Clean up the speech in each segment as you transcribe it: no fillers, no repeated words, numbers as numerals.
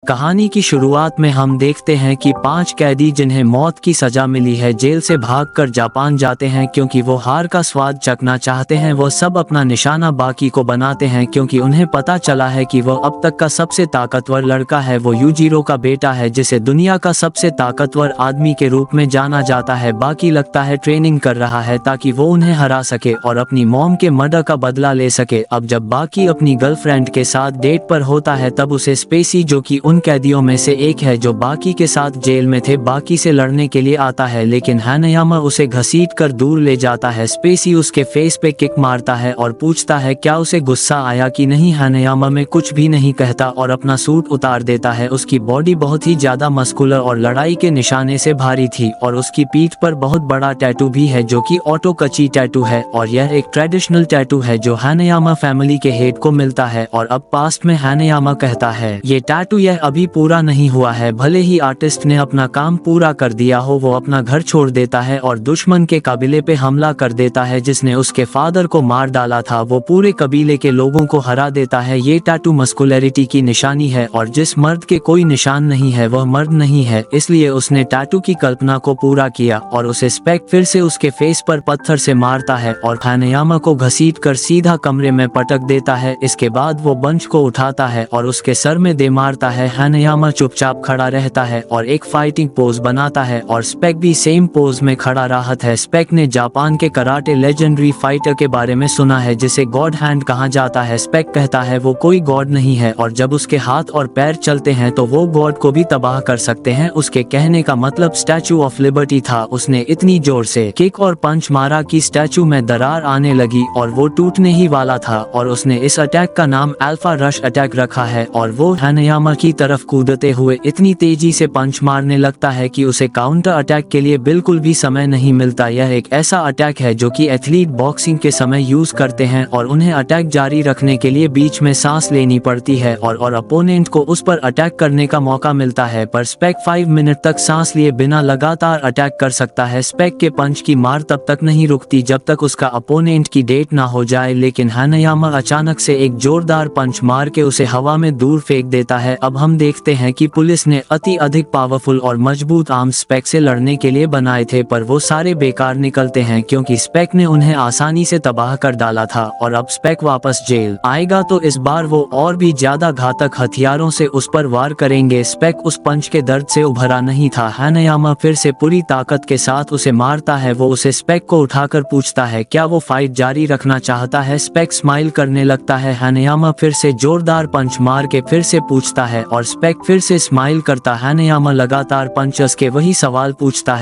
कहानी की शुरुआत में हम देखते हैं कि 5 कैदी जिन्हें मौत की सजा मिली है जेल से भागकर जापान जाते हैं क्योंकि वो हार का स्वाद चखना चाहते हैं। वो सब अपना निशाना बाकी को बनाते हैं क्योंकि उन्हें पता चला है कि वो अब तक का सबसे ताकतवर लड़का है। वो यूजिरो का बेटा है जिसे दुनिया का सबसे ताकतवर आदमी के रूप में जाना जाता है। बाकी लगता है ट्रेनिंग कर रहा है ताकि वो उन्हें हरा सके और अपनी मॉम के मर्डर का बदला ले सके। अब जब बाकी अपनी गर्लफ्रेंड के साथ डेट पर होता है तब उसे स्पेसी, जो कि उन कैदियों में से एक है जो बाकी के साथ जेल में थे, बाकी से लड़ने के लिए आता है, लेकिन हानायामा उसे घसीट कर दूर ले जाता है। स्पेसी उसके फेस पे किक मारता है और पूछता है क्या उसे गुस्सा आया कि नहीं। हानायामा में कुछ भी नहीं कहता और अपना सूट उतार देता है। उसकी बॉडी बहुत ही ज्यादा मस्कुलर और लड़ाई के निशाने से भारी थी और उसकी पीठ पर बहुत बड़ा टैटू भी है जो कि ऑटो कची टैटू है और यह एक ट्रेडिशनल टैटू है जो हानायामा फैमिली के हेड को मिलता है। और अब पास्ट में हानायामा कहता है ये टैटू यह अभी पूरा नहीं हुआ है, भले ही आर्टिस्ट ने अपना काम पूरा कर दिया हो। वो अपना घर छोड़ देता है और दुश्मन के कबीले पे हमला कर देता है जिसने उसके फादर को मार डाला था। वो पूरे कबीले के लोगों को हरा देता है। ये टैटू मस्कुलरिटी की निशानी है और जिस मर्द के कोई निशान नहीं है वह मर्द नहीं है, इसलिए उसने टैटू की कल्पना को पूरा किया। और उसे स्पेक फिर से उसके फेस पर पत्थर से मारता है और हानायामा को घसीट कर सीधा कमरे में पटक देता है। इसके बाद वो बंच को उठाता है और उसके सर में दे मारता है। हानायामा चुपचाप खड़ा रहता है और एक फाइटिंग पोज बनाता है और स्पेक भी सेम पोज में खड़ा रहता है। स्पेक ने जापान के कराटे लेजेंडरी फाइटर के बारे में सुना है जिसे गॉड हैंड कहा जाता है। स्पेक कहता है वो कोई गॉड नहीं है और जब उसके हाथ और पैर चलते हैं तो वो गॉड को भी तबाह कर सकते हैं। उसके कहने का मतलब स्टैचू ऑफ लिबर्टी था। उसने इतनी जोर से किक और पंच मारा कि स्टैचू में दरार आने लगी और वो टूटने ही वाला था और उसने इस अटैक का नाम अल्फा रश अटैक रखा है। और वो हानायामा की तरफ कूदते हुए इतनी तेजी से पंच मारने लगता है कि उसे काउंटर अटैक के लिए बिल्कुल भी समय नहीं मिलता। यह एक ऐसा अटैक है जो कि एथलीट बॉक्सिंग के समय यूज करते हैं और उन्हें अटैक जारी रखने के लिए बीच में सांस लेनी पड़ती है और अपोनेंट को उस पर अटैक करने का मौका मिलता है। पर स्पेक 5 मिनट तक सांस लिए बिना लगातार अटैक कर सकता है। स्पेक के पंच की मार तब तक नहीं रुकती जब तक उसका अपोनेंट की डेट ना हो जाए, लेकिन हानायामा अचानक से एक जोरदार पंच मार के उसे हवा में दूर फेंक देता है। अब हम देखते हैं कि पुलिस ने अधिक पावरफुल और मजबूत आर्म्स स्पेक से लड़ने के लिए बनाए थे, पर वो सारे बेकार निकलते हैं क्योंकि स्पेक ने उन्हें आसानी से तबाह कर डाला था। और अब स्पेक वापस जेल आएगा तो इस बार वो और भी ज्यादा घातक हथियारों से उस पर वार करेंगे। स्पेक उस पंच के दर्द से उभरा नहीं था। हानायामा फिर से पूरी ताकत के साथ उसे मारता है। वो उसे स्पेक को उठाकर पूछता है क्या वो फाइट जारी रखना चाहता है। स्पेक स्माइल करने लगता है। हानायामा फिर से जोरदार पंच मार के फिर से पूछता है और स्पेक फिर से स्माइल करता। हानायामा लगातार पंचेस के वही सवाल पूछता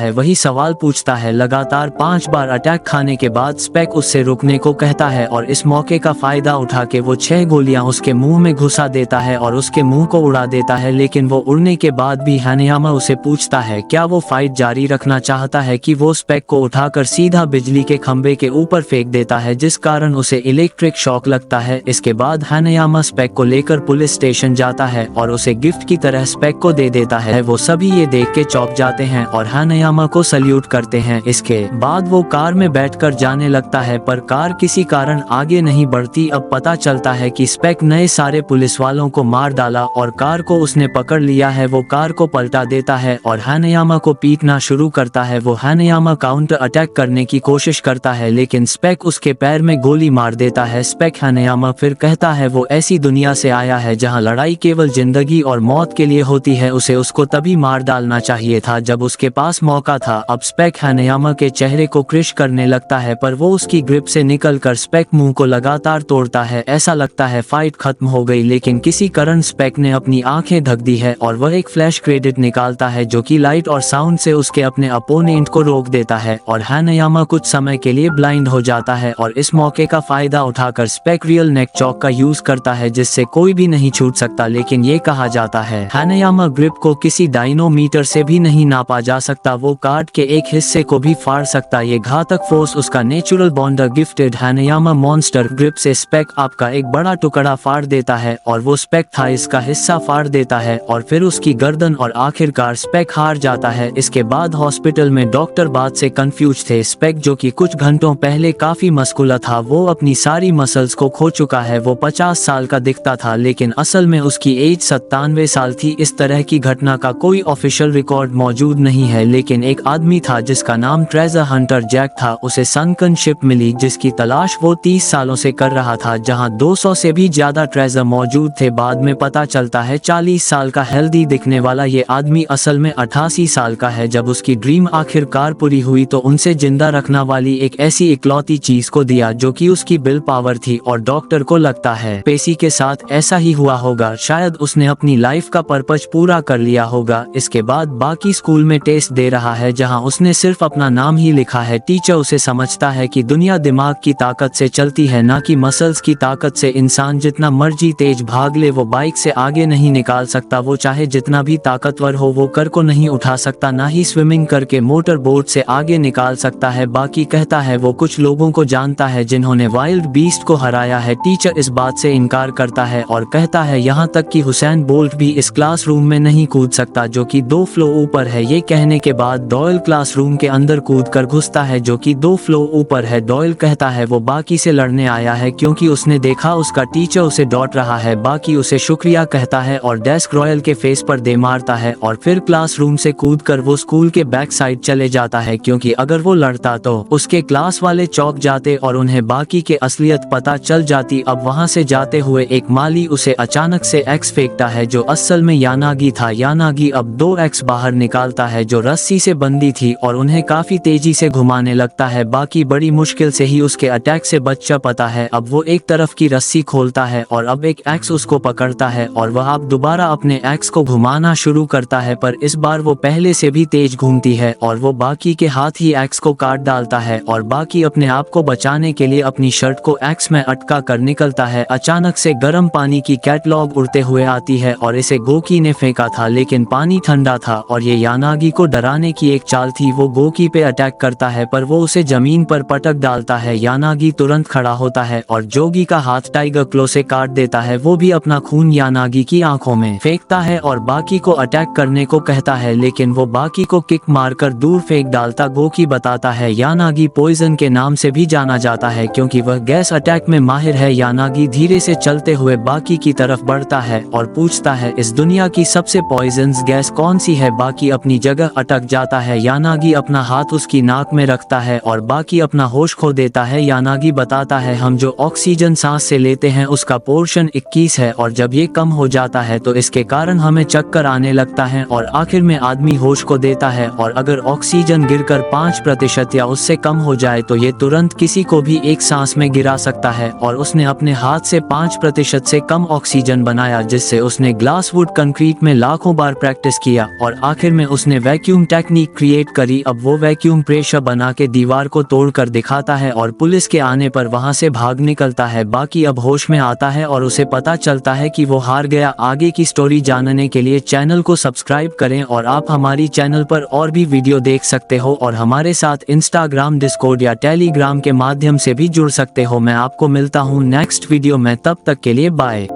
है। लगातार 5 बार अटैक खाने के बाद स्पेक उससे रुकने को कहता है और इस मौके का फायदा उठा के वो 6 गोलियां उसके मुंह में घुसा देता है और उसके मुंह को उड़ा देता है। लेकिन वो उड़ने के बाद भी हानायामा उसे पूछता है क्या वो फाइट जारी रखना चाहता है कि वो स्पेक को उठाकर सीधा बिजली के खंभे के ऊपर फेंक देता है जिस कारण उसे इलेक्ट्रिक शॉक लगता है। इसके बाद हानायामा स्पेक को लेकर पुलिस स्टेशन जाता है और उसे गिफ्ट की तरह स्पेक को दे देता है। वो सभी ये देख के चौंक जाते हैं और हानायामा को सल्यूट करते हैं। इसके बाद वो कार में बैठकर जाने लगता है पर कार किसी कारण आगे नहीं बढ़ती। अब पता चलता है कि स्पेक नए सारे पुलिस वालों को मार डाला और कार को उसने पकड़ लिया है। वो कार को पलटा देता है और हानायामा को पीटना शुरू करता है। वो हानायामा काउंटर अटैक करने की कोशिश करता है लेकिन स्पेक उसके पैर में गोली मार देता है। स्पेक हानायामा फिर कहता है वो ऐसी दुनिया से आया है जहां लड़ाई केवल जिंदगी और मौत के लिए होती है। उसे उसको तभी मार डालना चाहिए था जब उसके पास मौका था। अब स्पेक हानायामा के चेहरे को क्रश करने लगता है पर वो उसकी ग्रिप से निकलकर स्पेक मुंह को लगातार तोड़ता है। ऐसा लगता है फाइट खत्म हो गई, लेकिन किसी कारण स्पेक ने अपनी आंखें ढक दी है और वह एक फ्लैश क्रेडिट निकालता है जो कि लाइट और साउंड से उसके अपने अपोनेंट को रोक देता है और हानायामा कुछ समय के लिए ब्लाइंड हो जाता है। और इस मौके का फायदा उठाकर स्पेक रियल नेक चॉक का यूज करता है जिससे कोई भी नहीं छूट सकता, लेकिन ये कहा जाता है हानायामा ग्रिप को किसी डायनोमीटर से भी नहीं नापा जा सकता। वो कार्ड के एक हिस्से को भी फाड़ सकता। ये घातक फोर्स उसका नेचुरल बॉन्डर गिफ्टेड हानायामा मॉन्स्टर ग्रिप से स्पेक आपका एक बड़ा टुकड़ा फाड़ देता है और वो स्पेक था इसका हिस्सा फाड़ देता है और फिर उसकी गर्दन और आखिरकार स्पेक हार जाता है। इसके बाद हॉस्पिटल में डॉक्टर बात से कंफ्यूज थे। स्पेक जो कि कुछ घंटों पहले काफी मस्कुलर था वो अपनी सारी मसल्स को खो चुका है। वो 50 साल का दिखता था लेकिन असल में उसकी एज 97 साल थी। इस तरह की घटना का कोई ऑफिशियल रिकॉर्ड मौजूद नहीं है, लेकिन एक आदमी था जिसका नाम ट्रेजर हंटर जैक था। उसे सनकन शिप मिली जिसकी तलाश वो 30 सालों से कर रहा था, जहां 200 से भी ज्यादा ट्रेजर मौजूद थे। बाद में पता चलता है 40 साल का हेल्दी दिखने वाला ये आदमी असल में 88 साल का है। जब उसकी ड्रीम आखिरकार पूरी हुई तो उनसे जिंदा रखना वाली एक ऐसी इकलौती चीज को दिया जो कि उसकी विल पावर थी, और डॉक्टर को लगता है पेसी के साथ ऐसा ही हुआ होगा। शायद उसने अपनी लाइफ का पर्पज पूरा कर लिया होगा। इसके बाद बाकी स्कूल में टेस्ट दे रहा है जहां उसने सिर्फ अपना नाम ही लिखा है। टीचर उसे समझता है कि दुनिया दिमाग की ताकत से चलती है, ना कि मसल्स की ताकत से। इंसान जितना मर्जी तेज भाग ले वो बाइक से आगे नहीं निकाल सकता। वो चाहे जितना भी ताकतवर हो वो कर को नहीं उठा सकता, ना ही स्विमिंग करके मोटर बोट से आगे निकाल सकता है। बाकी कहता है वो कुछ लोगों को जानता है जिन्होंने वाइल्ड बीस्ट को हराया है। टीचर इस बात से इनकार करता है और कहता है यहाँ तक कि हुसैन बोल्ट भी इस क्लासरूम में नहीं कूद सकता जो कि 2 फ्लोर ऊपर है। ये कहने के बाद डॉयल क्लासरूम के अंदर कूद कर घुसता है जो कि 2 फ्लोर ऊपर है। डॉयल कहता है वो बाकी से लड़ने आया है क्योंकि उसने देखा उसका टीचर उसे डांट रहा है। बाकी उसे शुक्रिया कहता है और डेस्क रॉयल के फेस पर दे मारता है, और फिर क्लासरूम से कूदकर वो स्कूल के बैक साइड चले जाता है क्योंकि अगर वो लड़ता तो उसके क्लास वाले चौंक जाते और उन्हें बाकी के असलियत पता चल जाती। अब वहाँ से जाते हुए एक माली उसे अचानक से एक्स फेंकता है जो असल में यानागी था। यानागी अब 2 एक्स बाहर निकालता है जो रस्सी से बंधी थी और उन्हें काफी तेजी से घुमाने लगता है। बाकी बड़ी मुश्किल से ही उसके अटैक से बच पाता है। अब वो एक तरफ की रस्सी खोलता है और अब एक एक्स उसको पकड़ता है और वह अब दोबारा अपने एक्स को घुमाना शुरू करता है, पर इस बार वो पहले से भी तेज घूमती है और वो बाकी के हाथ ही एक्स को काट डालता है। और बाकी अपने आप को बचाने के लिए अपनी शर्ट को एक्स में अटका कर निकलता है। अचानक से गर्म पानी की कैटलॉग उड़ते हुए आती है और इसे गोकी ने फेंका था, लेकिन पानी ठंडा था और ये यानागी को डराने की एक चाल थी। वो गोकी पे अटैक करता है पर वो उसे जमीन पर पटक डालता है। यानागी तुरंत खड़ा होता है और जोगी का हाथ टाइगर क्लो से काट देता है। वो भी अपना खून यानागी की आंखों में फेंकता है और बाकी को अटैक करने को कहता है, लेकिन वो बाकी को किक मारकर दूर फेंक डालता। गोकी बताता है यानागी पॉइजन के नाम से भी जाना जाता है क्योंकि वह गैस अटैक में माहिर है। यानागी धीरे से चलते हुए बाकी की तरफ बढ़ता है और पूछता है इस दुनिया की सबसे पॉइजनस गैस कौन सी है। बाकी अपनी जगह अटक जाता है। यानागी अपना हाथ उसकी नाक में रखता है और बाकी अपना होश खो देता है। यानागी बताता है हम जो ऑक्सीजन सांस से लेते हैं उसका पोर्शन 21 है और जब ये कम हो जाता है तो इसके कारण हमें चक्कर आने लगता है और आखिर में आदमी होश को देता है। और अगर ऑक्सीजन गिरकर 5% या उससे कम हो जाए तो ये तुरंत किसी को भी एक सांस में गिरा सकता है। और उसने अपने हाथ से 5% से कम ऑक्सीजन बनाया जिससे उसने ग्लास वुड कंक्रीट में लाखों बार प्रैक्टिस किया और आखिर में उसने वैक्यूम टेक्निक क्रिएट करी। अब वो वैक्यूम प्रेशर बना के दीवार को तोड़कर दिखाता है और पुलिस के आने पर वहां से भाग निकलता है। बाकी अब होश में आता है और उसे पता चलता है कि वो हार गया। आगे की स्टोरी जानने के लिए चैनल को सब्सक्राइब करें और आप हमारी चैनल पर और भी वीडियो देख सकते हो और हमारे साथ इंस्टाग्राम, डिस्कॉर्ड या टेलीग्राम के माध्यम से भी जुड़ सकते हो। मैं आपको मिलता हूँ नेक्स्ट वीडियो में, तब तक के लिए बाय।